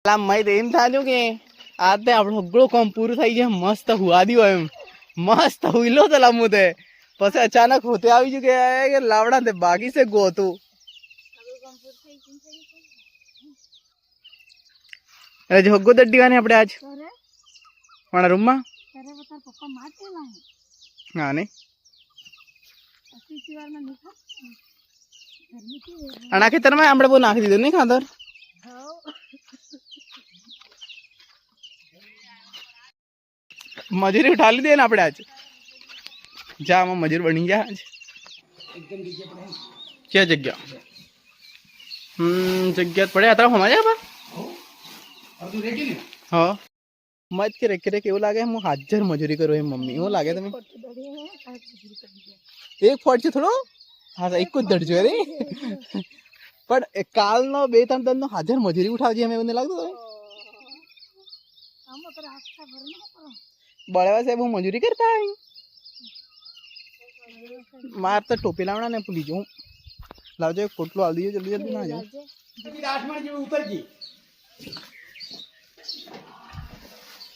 मैं तो एम था કે આતે આપણો હગળો કામ પૂરું થઈ જાય મસ્ત હુવા દીયો એમ મસ્ત હુઈલો તો લામુ તે પછી અચાનક હોતે આવી ગયું કે લાવડા તે બાકી છે ગોતું અરે જો હગો દડ્ડી વાને આપણે આજ મારા રૂમ માં અરે બતા પપ્પા માટેલા હા ને અસીવાર માં નીખા અણા ખેતરમાં આપણે બહુ નાખી દીધું નહીં ખાતર मजूरी उठा ली ना अपने आज जा मैं मजूर बनी जा आज क्या जगह जगह पड़े आता हमारे यहाँ हाँ मत के रेके એવું લાગે હું હાજર મજૂરી કરું એમ મમ્મી એવું લાગે તમે એક ફોટ છે થોડો હા એક જ દડજો અરે પણ કાલનો બે ત્રણ દનનો હાજર મજૂરી ઉઠાવજે એમ એવું નહીં લાગતું તમે बड़ेवा साहब હું મજૂરી કરતા હૈ मार तो टोपी लावना ने भूली जाऊं लावજો एक पोटलो आल दीजिए जल्दी जल्दी ना जाओ अभी 8 मिनट जेवी उतर गई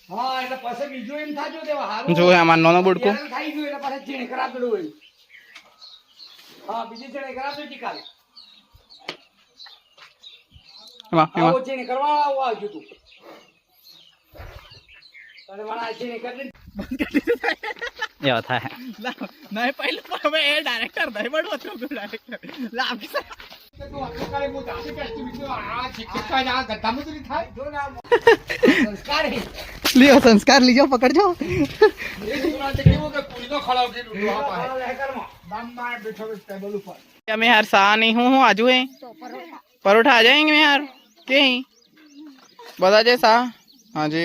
हां એટલે પાછે બીજો એમ થાજો દેવા હારું જો અમાર નાનો બોડકો ખાઈ ગયો એટલે પાછે ચીણી ખરાબ પડ્યો હોય હા બીજી ચીણી ખરાબ થઈ કાલ વાહ આવો ચીણી કરવા આવજો તું तने वाला चीनी कर दे बंद कर दे ये होता है नहीं पहले पर मैं ए डायरेक्टर नहीं बड़ो तो डायरेक्टर ला आपके साथ तो आपको काले मुंह दासे कैसे वीडियो आ चिक्का जा गद्दा में तो नहीं था जो ना संस्कार है लियो संस्कार लीजिए पकड़ जाओ ये दूसरा देखिए वो पूरी तो खड़ा होके लूटवा पाए लेकर बम मार बैठो इस टेबल ऊपर क्या मैं यार सा नहीं हूं आजू है परोठा आ जाएंगे मैं यार के बता जे सा हाँ जी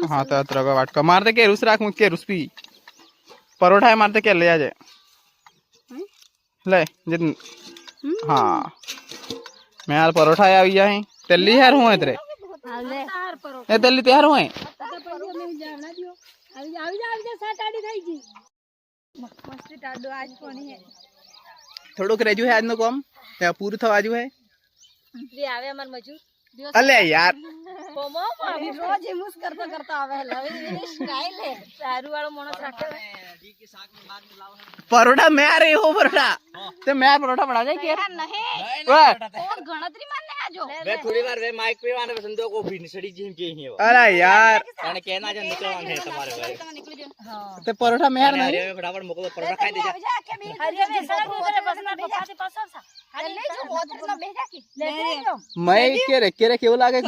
हाँ तो तरह वाटका मारते के रुस राख मुझ के रुस पी परोठा है मारते क्या ले आ जाए ले जितन हाँ मैं यार परोठा आ जाए तेली यार हुए तेरे ये तेली तैयार हुए थोड़ो रेजू है आज नो कम या पूरी थवा आजू है आवे हमार मजूर अले यार પોમો અભી રોજ હિમુસ કરતા કરતા આવે હવે એની સ્ટાઇલ હે સારું વાળો માણસ રાખે ડી કે શાક में बाद में लावना परोठा मैं आ रही हूं परोठा ते मैं परोठा बना जाए के नहीं और गणतरी मानने आजो वे थोड़ी बार वे माइक पे आने संदो को भी सड़ी जिम के ही है अरे यार तने कहना जो निकलवान है तुम्हारे भाई हां ते परोठा मैं यार नहीं अरे फटाफट मोको परोठा खाई दे जा अरे वे सड़क ऊपर बसना पपाती पसर सा अरे नहीं जो बहुत मतलब भेजा की ले मैं के रे केવું લાગે